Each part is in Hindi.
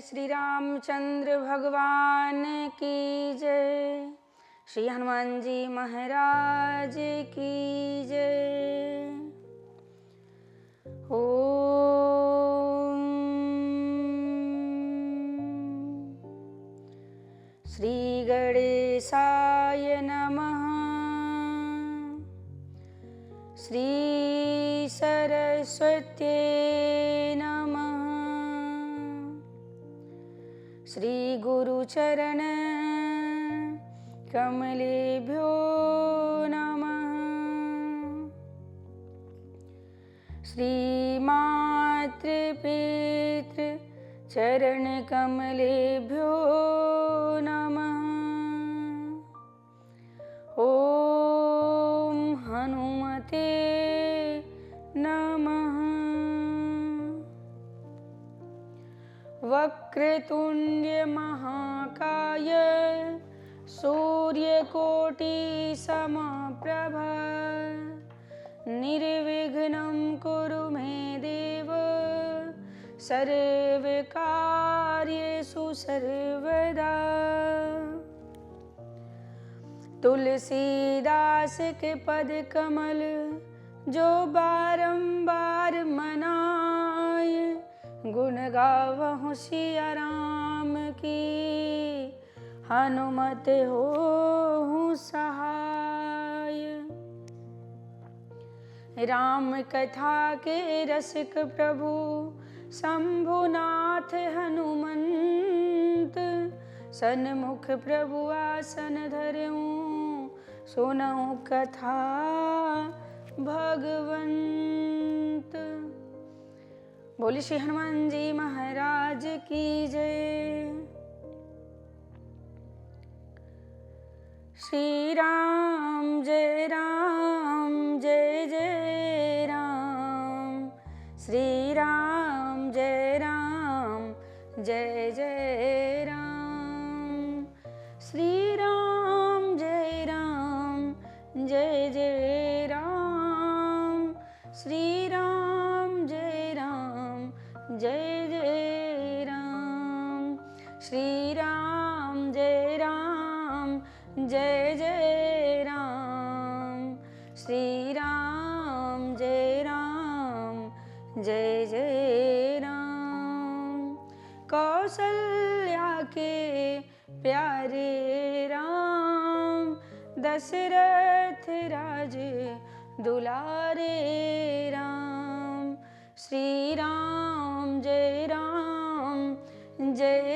बोलिए श्री रामचंद्र भगवान की जय। श्री हनुमान जी महाराज की जय। ओम श्री गणेशाय नमः। श्री सरस्वत्यै नमः। श्री गुरुचरण कमलेभ्यो नमः। श्री मातृपितृ चरण कमलेभ्यो नमः। ओम हनुमते नमः। वक्रतुंड महाकाय सूर्यकोटि समप्रभ निर्विघ्नं कुरु मे देव सर्वकार्येषु सर्वदा। तुलसीदास के पद कमल जो बारंबार मनाय गुण गावहु सिया राम की हनुमत होहु सहाय। राम कथा के रसिक प्रभु शंभुनाथ हनुमंत सन्मुख प्रभु आसन धरऊं सुनऊं कथा भगवंत। बोली श्री हनुमान जी महाराज की जय। श्री राम जय जय राम। श्री राम जय जय राम। श्री राम जय जय राम। श्री राम जय जय राम। श्री राम जय जय राम। श्री राम जय राम। कौशल्या के प्यारे राम दशरथ राज दुलारे राम। श्री राम जय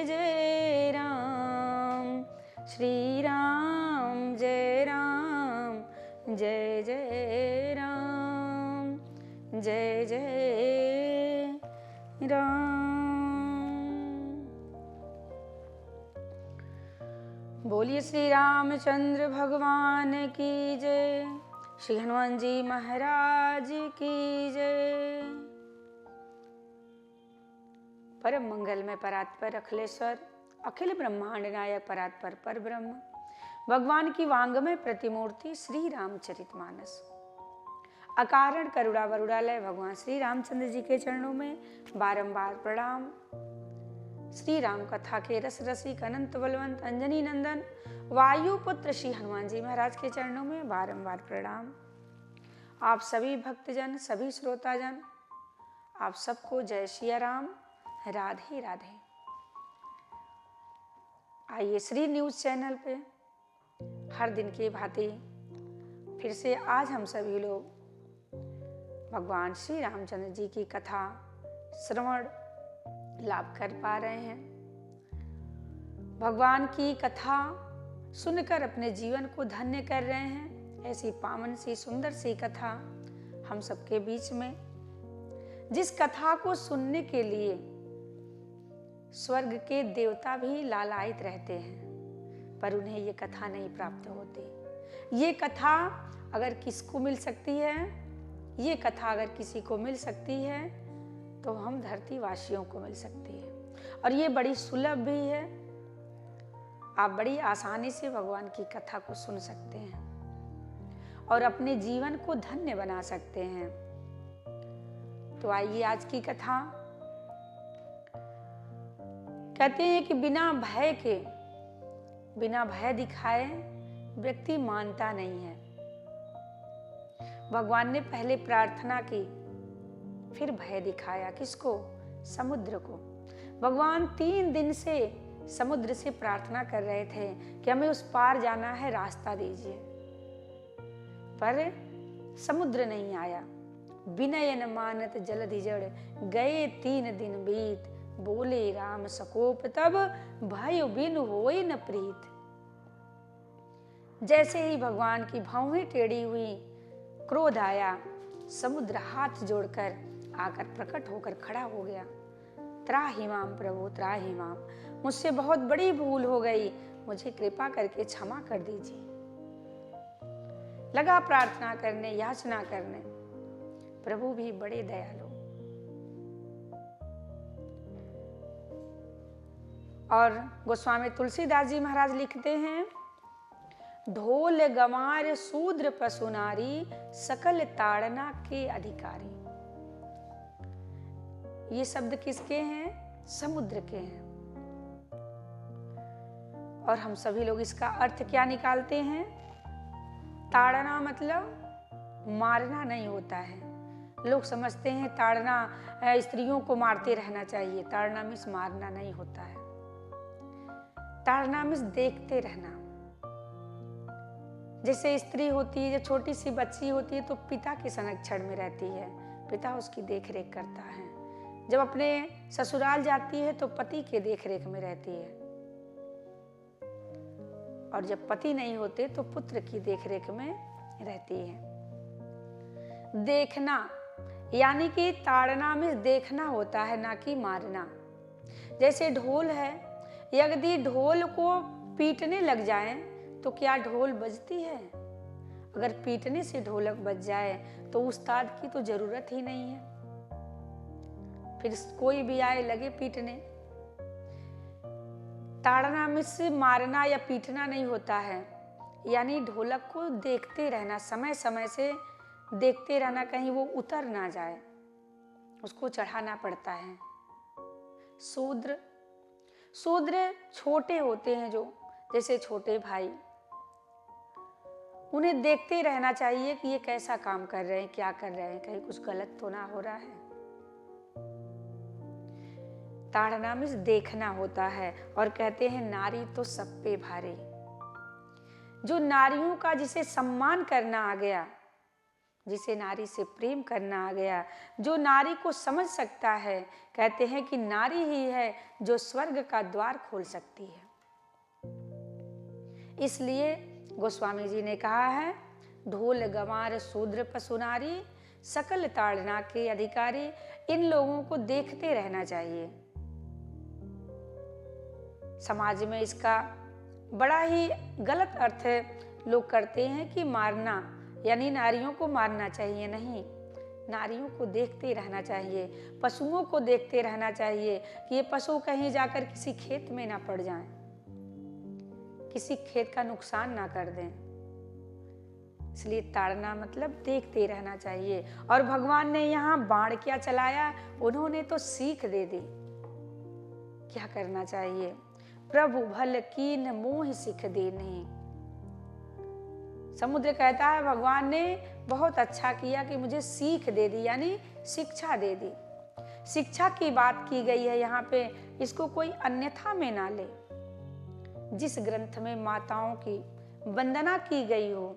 जय राम। श्री राम जय जय राम। जय जय राम। बोलिए श्री रामचंद्र भगवान की जय। श्री हनुमान जी महाराज की जय। परम मंगल में परात्पर अखिलेश्वर अखिल ब्रह्मांड नायक परात्पर पर ब्रह्म भगवान की वांगमय प्रतिमूर्ति श्री रामचरितमानस अकारण करुणा वरुणालय भगवान श्री रामचंद्र जी के चरणों में बारंबार प्रणाम। श्री राम कथा के रस रसिक अनंत बलवंत अंजनी नंदन वायुपुत्र श्री हनुमान जी महाराज के चरणों में बारंबार प्रणाम। आप सभी भक्तजन सभी श्रोताजन आप सबको जय सिया राम राधे राधे। आइए श्री न्यूज चैनल पे हर दिन की भांति फिर से आज हम सभी लोग भगवान श्री रामचंद्र जी की कथा श्रवण लाभ कर पा रहे हैं। भगवान की कथा सुनकर अपने जीवन को धन्य कर रहे हैं। ऐसी पावन सी सुंदर सी कथा हम सबके बीच में, जिस कथा को सुनने के लिए स्वर्ग के देवता भी लालायित रहते हैं पर उन्हें ये कथा नहीं प्राप्त होती। ये कथा अगर किसको मिल सकती है, ये कथा अगर किसी को मिल सकती है तो हम धरती वासियों को मिल सकती है। और ये बड़ी सुलभ भी है। आप बड़ी आसानी से भगवान की कथा को सुन सकते हैं और अपने जीवन को धन्य बना सकते हैं। तो आइए आज की कथा कहते हैं कि बिना भय के, बिना भय दिखाए व्यक्ति मानता नहीं है। भगवान ने पहले प्रार्थना की, फिर भय दिखाया। किसको? समुद्र को। भगवान 3 दिन से समुद्र से प्रार्थना कर रहे थे कि हमें उस पार जाना है, रास्ता दीजिए, पर समुद्र नहीं आया। विनय न मानत जलधि जड़, गए 3 दिन बीत, बोले राम सकोप तब, भय बिन होय न प्रीत। जैसे ही भगवान की भौहें टेढ़ी हुई, क्रोध आया, समुद्र हाथ जोड़कर आकर प्रकट होकर खड़ा हो गया। त्राहि माम प्रभु त्राहि माम, मुझसे बहुत बड़ी भूल हो गई, मुझे कृपा करके क्षमा कर दीजिए। लगा प्रार्थना करने, याचना करने। प्रभु भी बड़े दयालु। और गोस्वामी तुलसीदास जी महाराज लिखते हैं, ढोल गंवार शूद्र पशु नारी, सकल ताड़ना के अधिकारी। ये शब्द किसके हैं? समुद्र के हैं। और हम सभी लोग इसका अर्थ क्या निकालते हैं? ताड़ना मतलब मारना नहीं होता है। लोग समझते हैं ताड़ना स्त्रियों को मारते रहना चाहिए। ताड़ना मीन्स मारना नहीं होता है। ताड़ना मीन्स देखते रहना। जैसे स्त्री होती है, जब छोटी सी बच्ची होती है तो पिता के संरक्षण में रहती है, पिता उसकी देखरेख करता है। जब अपने ससुराल जाती है तो पति के देखरेख में रहती है, और जब पति नहीं होते तो पुत्र की देखरेख में रहती है। देखना यानी कि ताड़ना में देखना होता है, ना कि मारना। जैसे ढोल है, यदि ढोल को पीटने लग जाए तो क्या ढोल बजती है? अगर पीटने से ढोलक बज जाए तो उस्ताद की तो जरूरत ही नहीं है, फिर कोई भी आए लगे पीटने। ताड़ना में से मारना या पीटना नहीं होता है, यानी ढोलक को देखते रहना, समय समय से देखते रहना, कहीं वो उतर ना जाए, उसको चढ़ाना पड़ता है। शूद्र छोटे होते हैं, जो जैसे छोटे भाई, उन्हें देखते रहना चाहिए कि ये कैसा काम कर रहे हैं, क्या कर रहे हैं, कहीं कुछ गलत तो ना हो रहा है। ताड़ना में देखना होता है। और कहते हैं नारी तो सब पे भारी। जो नारियों का जिसे सम्मान करना आ गया, जिसे नारी से प्रेम करना आ गया, जो नारी को समझ सकता है, कहते हैं कि नारी ही है जो स्वर्ग का द्वार खोल सकती है। इसलिए गोस्वामी जी ने कहा है, ढोल गंवार शूद्र पशु नारी, सकल ताड़ना के अधिकारी। इन लोगों को देखते रहना चाहिए। समाज में इसका बड़ा ही गलत अर्थ लोग करते हैं कि मारना यानी नारियों को मारना चाहिए। नहीं, नारियों को देखते रहना चाहिए, पशुओं को देखते रहना चाहिए कि ये पशु कहीं जाकर किसी खेत में ना पड़ जाएं, किसी खेत का नुकसान ना कर दें। इसलिए ताड़ना मतलब देखते रहना चाहिए। और भगवान ने यहाँ बाण क्या चलाया? उन्होंने तो सीख दे दी क्या करना चाहिए। प्रभु भल कीन मोह सिख दे नहीं। समुद्र कहता है भगवान ने बहुत अच्छा किया कि मुझे सीख दे दी, यानी शिक्षा दे दी। शिक्षा की बात की गई है यहाँ पे, इसको कोई अन्यथा में ना ले। जिस ग्रंथ में माताओं की वंदना की गई हो,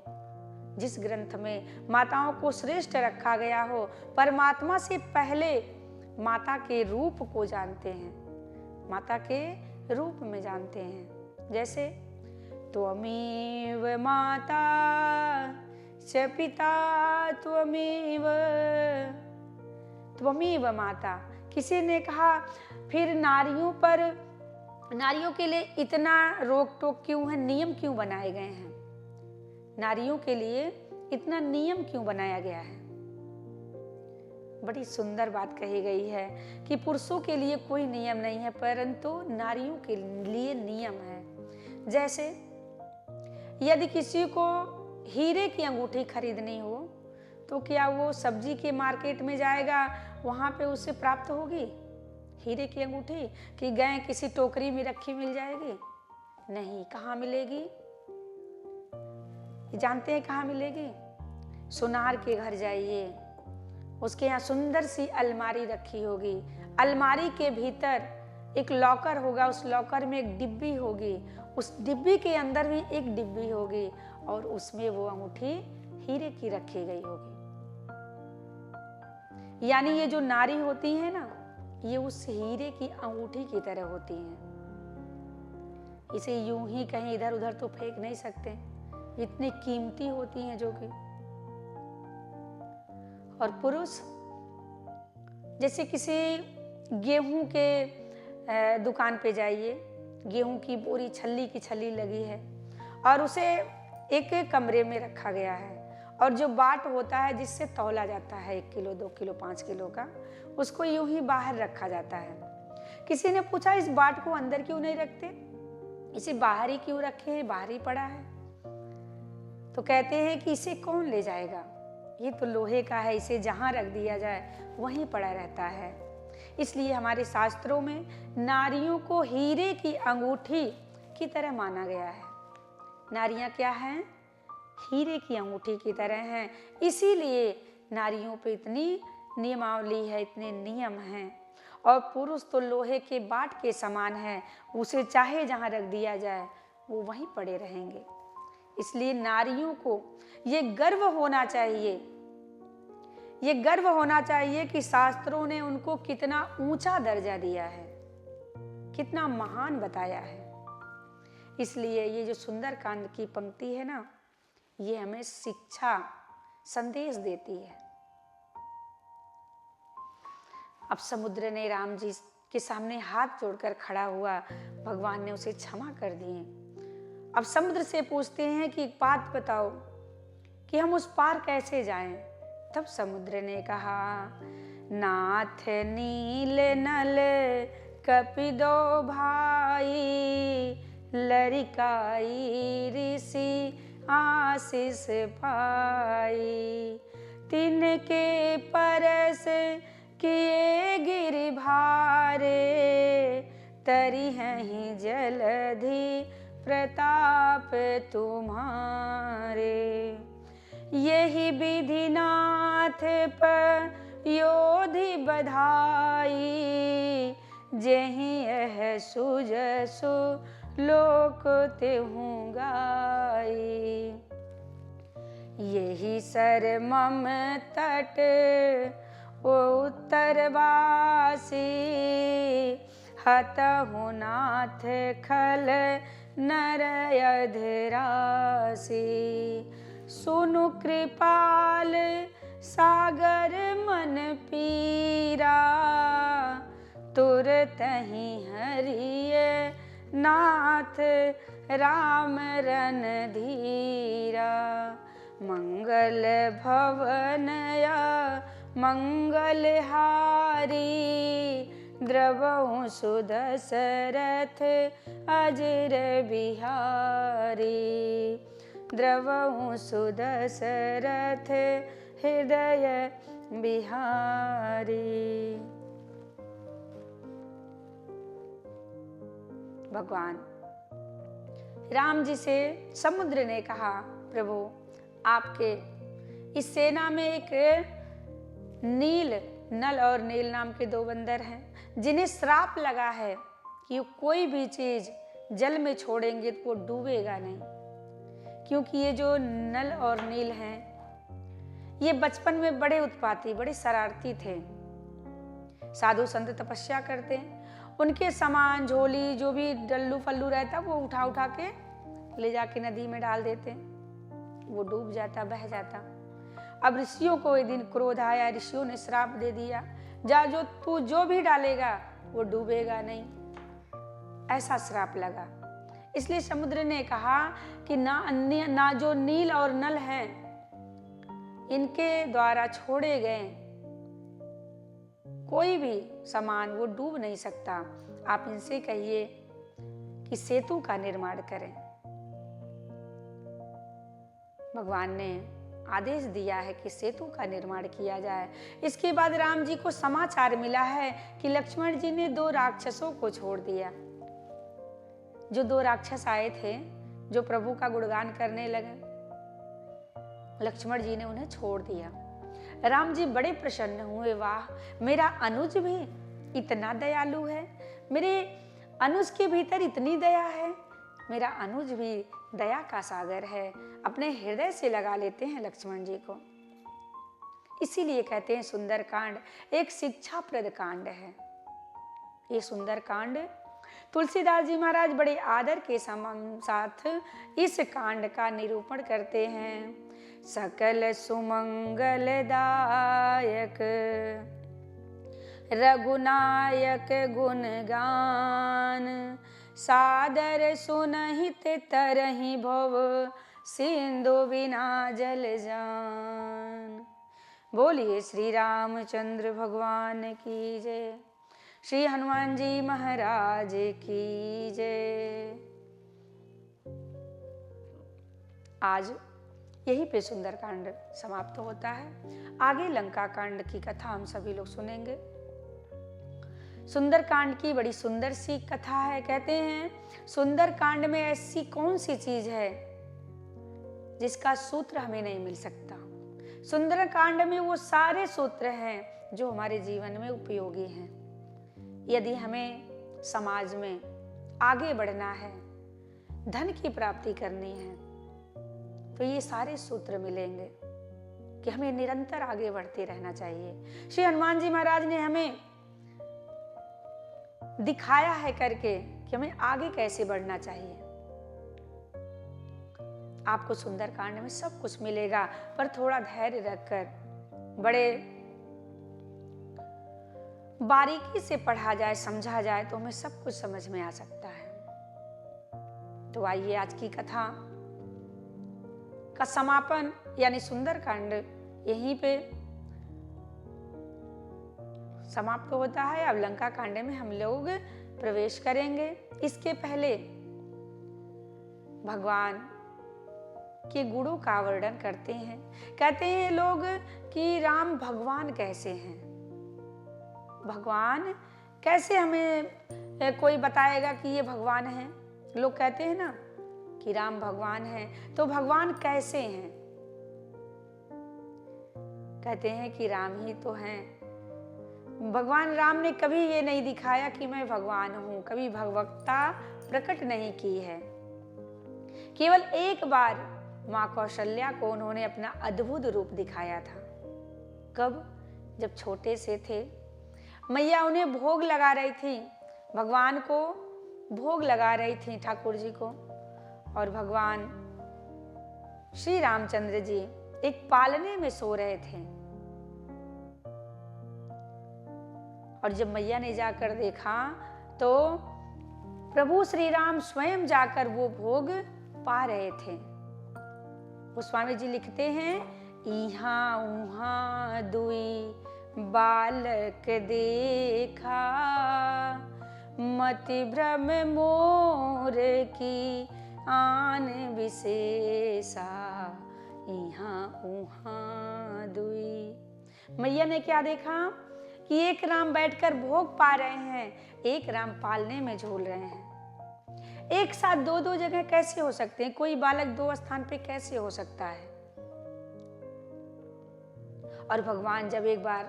जिस ग्रंथ में माताओं को श्रेष्ठ रखा गया हो, परमात्मा से पहले माता के रूप को जानते हैं, माता के रूप में जानते हैं। जैसे त्वमेव माता च पिता त्वमेव, त्वमेव माता। किसी ने कहा फिर नारियों पर, नारियों के लिए इतना रोक टोक क्यों है, नियम क्यों बनाए गए हैं? नारियों के लिए इतना नियम क्यों बनाया गया है? बड़ी सुंदर बात कही गई है कि पुरुषों के लिए कोई नियम नहीं है, परंतु नारियों के लिए नियम है। जैसे यदि किसी को हीरे की अंगूठी खरीदनी हो तो क्या वो सब्जी के मार्केट में जाएगा, वहां पे उसे प्राप्त होगी? हीरे की अंगूठी कि गए किसी टोकरी में रखी मिल जाएगी? नहीं, कहाँ मिलेगी? जानते हैं कहाँ मिलेगी? सुनार के घर जाइए, उसके यहाँ सुंदर सी अलमारी रखी होगी, अलमारी के भीतर एक लॉकर होगा, उस लॉकर में एक डिब्बी होगी, उस डिब्बी के अंदर भी एक डिब्बी होगी और उसमें वो अंगूठी हीरे की रखी गई होगी। यानी ये जो नारी होती है ना, ये उस हीरे की अंगूठी की तरह होती हैं। इसे यूं ही कहीं इधर उधर तो फेंक नहीं सकते, इतनी कीमती होती हैं जो कि। और पुरुष जैसे किसी गेहूं के दुकान पे जाइए, गेहूं की बोरी छल्ली की छल्ली लगी है और उसे एक एक कमरे में रखा गया है और जो बाट होता है जिससे तौला जाता है 1 किलो 2 किलो 5 किलो का, उसको यूं ही बाहर रखा जाता है। किसी ने पूछा इस बाट को अंदर क्यों नहीं रखते, इसे बाहर ही क्यों रखे हैं, बाहर ही पड़ा है? तो कहते हैं कि इसे कौन ले जाएगा, ये तो लोहे का है, इसे जहां रख दिया जाए वहीं पड़ा रहता है। इसलिए हमारे शास्त्रों में नारियों को हीरे की अंगूठी की तरह माना गया है। नारियां क्या हैं? हीरे की अंगूठी की तरह हैं। इसीलिए नारियों पे इतनी नियमावली है, इतने नियम हैं। और पुरुष तो लोहे के बाट के समान है, उसे चाहे जहां रख दिया जाए वो वहीं पड़े रहेंगे। इसलिए नारियों को ये गर्व होना चाहिए, ये गर्व होना चाहिए कि शास्त्रों ने उनको कितना ऊंचा दर्जा दिया है, कितना महान बताया है। इसलिए ये जो सुंदरकांड की पंक्ति है ना, ये हमें शिक्षा संदेश देती है। अब समुद्र ने राम जी के सामने हाथ जोड़कर खड़ा हुआ, भगवान ने उसे क्षमा कर दिए। अब समुद्र से पूछते हैं कि एक बात बताओ कि हम उस पार कैसे जाएं? तब समुद्र ने कहा, नाथ नील नल कपिदो भाई, लरिकाई ऋषि आशीष पाई, तिनके परस किए गिरि भारे, तरी हैं जलधि प्रताप तुम्हारे। यही विधिनाथ पर योधि बधाई, जेहि यह सुजसु लोक तेहु गाई। यही सर मम तट ओ उत्तरवासी, हतहु नाथ खल नर अधरासी। सुनु कृपाल सागर मन पीरा, तुरत ही हरिय नाथ राम रन धीरा। मंगल भवनया मंगल हारी, द्रवहु सुदशरथ अजर बिहारी। द्रवहु सुदशरथ हृदय बिहारी। भगवान राम जी से समुद्र ने कहा, प्रभु आपके इस सेना में एक नील, नल और नील नाम के 2 बंदर हैं, जिन्हें श्राप लगा है कि कोई भी चीज जल में छोड़ेंगे तो वो डूबेगा नहीं। क्योंकि ये जो नल और नील हैं, ये बचपन में बड़े उत्पाती, बड़े शरारती थे। साधु संत तपस्या करते हैं, उनके सामान झोली जो भी डल्लू फल्लू रहता वो उठा उठा के ले जाके नदी में डाल देते हैं, वो डूब जाता, बह जाता। अब ऋषियों को एक दिन क्रोध आया, ऋषियों ने श्राप दे दिया, जा जो तू जो भी डालेगा वो डूबेगा नहीं, ऐसा श्राप लगा। इसलिए समुद्र ने कहा कि ना जो नील और नल हैं, इनके द्वारा छोड़े गए कोई भी सामान वो डूब नहीं सकता। आप इनसे कहिए कि सेतु का निर्माण करें। भगवान ने आदेश दिया है कि सेतु का निर्माण किया जाए। इसके बाद राम जी को समाचार मिला है कि लक्ष्मण जी ने 2 राक्षसों को छोड़ दिया। जो 2 राक्षस आए थे, जो प्रभु का गुणगान करने लगे, लक्ष्मण जी ने उन्हें छोड़ दिया। राम जी बड़े प्रसन्न हुए, वाह, मेरा अनुज भी इतना दयालु है, मेरे अनुज के भीतर इतनी दया है, मेरा अनुज भी दया का सागर है। अपने हृदय से लगा लेते हैं लक्ष्मण जी को। इसीलिए कहते हैं सुंदरकांड एक शिक्षाप्रद कांड है। ये सुंदरकांड तुलसीदास जी महाराज बड़े आदर के साथ इस कांड का निरूपण करते हैं। सकल सुमंगलदायक रघुनायक गुणगान, सादर सुनहित तरहि भव सिंधु बिना जल जान। बोलिए श्री रामचंद्र भगवान की जय, श्री हनुमान जी महाराज की जय। आज यहीं पे सुंदरकांड समाप्त होता है। आगे लंका कांड की कथा हम सभी लोग सुनेंगे। सुंदरकांड की बड़ी सुंदर सी कथा है। कहते हैं सुंदरकांड में ऐसी कौन सी चीज है जिसका सूत्र हमें नहीं मिल सकता। सुंदरकांड में वो सारे सूत्र हैं जो हमारे जीवन में उपयोगी हैं। यदि हमें समाज में आगे बढ़ना है, धन की प्राप्ति करनी है, तो ये सारे सूत्र मिलेंगे कि हमें निरंतर आगे बढ़ते रहना चाहिए। श्री हनुमान जी महाराज ने हमें दिखाया है करके कि हमें आगे कैसे बढ़ना चाहिए। आपको सुंदरकांड में सब कुछ मिलेगा, पर थोड़ा धैर्य रखकर बड़े बारीकी से पढ़ा जाए, समझा जाए तो हमें सब कुछ समझ में आ सकता है। तो आइए आज की कथा का समापन यानी सुंदरकांड यहीं पे समाप्त होता है। अब लंका कांड में हम लोग प्रवेश करेंगे। इसके पहले भगवान के गुणों का वर्णन करते हैं। कहते हैं लोग कि राम भगवान कैसे हैं, भगवान कैसे, हमें कोई बताएगा कि ये भगवान है। लोग कहते हैं ना कि राम भगवान है, तो भगवान कैसे हैं। कहते हैं कि राम ही तो हैं। भगवान राम ने कभी ये नहीं दिखाया कि मैं भगवान हूं, कभी भगवत्ता प्रकट नहीं की है। केवल एक बार माँ कौशल्या को उन्होंने अपना अद्भुत रूप दिखाया था। कब? जब छोटे से थे। मैया उन्हें भोग लगा रही थी, भगवान को भोग लगा रही थी, ठाकुर जी को, और भगवान श्री रामचंद्र जी एक पालने में सो रहे थे। और जब मैया ने जाकर देखा तो प्रभु श्री राम स्वयं जाकर वो भोग पा रहे थे। गोस्वामी जी लिखते हैं, इहाँ उहाँ दुई बालक देखा, मति भ्रम मोर की आन विशेषा, इहाँ उहाँ दुई। मैया ने क्या देखा कि एक राम बैठकर भोग पा रहे हैं, एक राम पालने में झूल रहे हैं। एक साथ दो दो जगह कैसे हो सकते हैं? कोई बालक 2 स्थान पे कैसे हो सकता है? और भगवान जब एक बार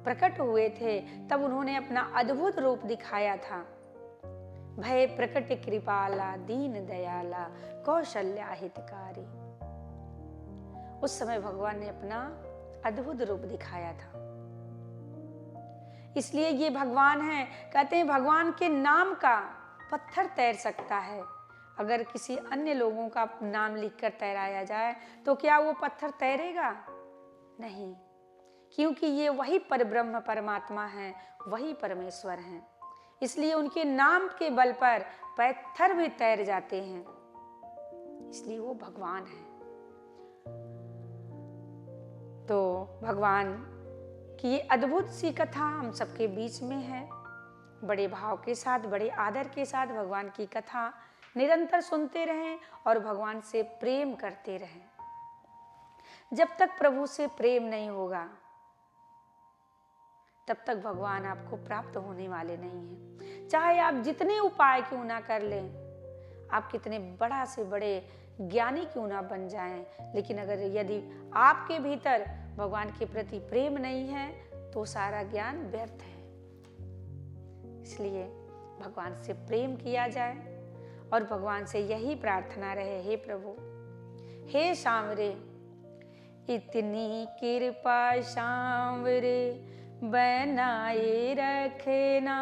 प्रकट हुए थे तब उन्होंने अपना अद्भुत रूप दिखाया था। भय प्रकट कृपाला दीन दयाला कौशल्या हितकारी। उस समय भगवान ने अपना अद्भुत रूप दिखाया था। इसलिए ये भगवान है। कहते हैं भगवान के नाम का पत्थर तैर सकता है। अगर किसी अन्य लोगों का नाम लिखकर तैराया जाए तो क्या वो पत्थर तैरेगा? नहीं, क्योंकि ये वही परब्रह्म परमात्मा है, वही परमेश्वर हैं। इसलिए उनके नाम के बल पर पत्थर भी तैर जाते हैं। इसलिए वो भगवान है। तो भगवान कि ये अद्भुत सी कथा हम सबके बीच में है। बड़े भाव के साथ, बड़े आदर के साथ भगवान की कथा निरंतर सुनते रहें और भगवान से प्रेम करते रहें। जब तक प्रभु से प्रेम नहीं होगा तब तक भगवान आपको प्राप्त होने वाले नहीं हैं। चाहे आप जितने उपाय क्यों ना कर लें, आप कितने बड़ा से बड़े ज्ञानी क्यों ना बन जाएं, लेकिन अगर यदि आपके भीतर भगवान के प्रति प्रेम नहीं है तो सारा ज्ञान व्यर्थ है। इसलिए भगवान से प्रेम किया जाए और भगवान से यही प्रार्थना रहे, हे प्रभु, हे सांवरे, इतनी कृपा सांवरे बनाए रखना,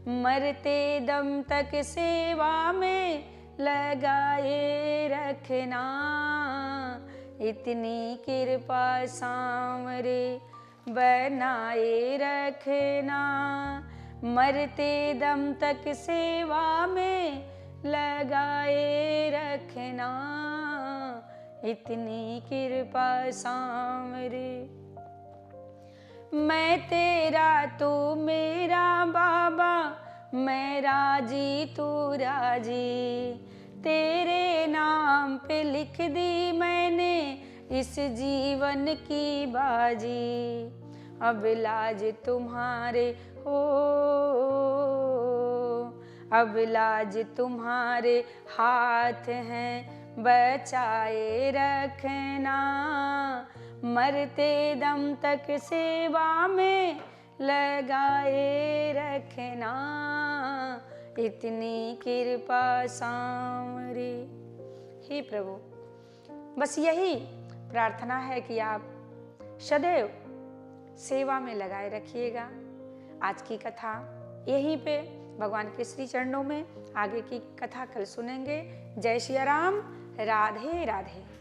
मरते दम तक सेवा में लगाए रखना। इतनी कृपा सांवरे बनाए रखना, मरते दम तक सेवा में लगाए रखना। इतनी कृपा सांवरे। मैं तेरा तू मेरा बाबा, मैं राजी तू राजी, तेरे नाम पे लिख दी मैंने इस जीवन की बाजी। अब लाज तुम्हारे हो, अब लाज तुम्हारे हाथ हैं, बचाए रखना, मरते दम तक सेवा में लगाए रखना। इतनी कृपा सांवरे। हे प्रभु, बस यही प्रार्थना है कि आप सदैव सेवा में लगाए रखिएगा। आज की कथा यहीं पे भगवान के श्री चरणों में, आगे की कथा कल सुनेंगे। जय श्री राम, राधे राधे।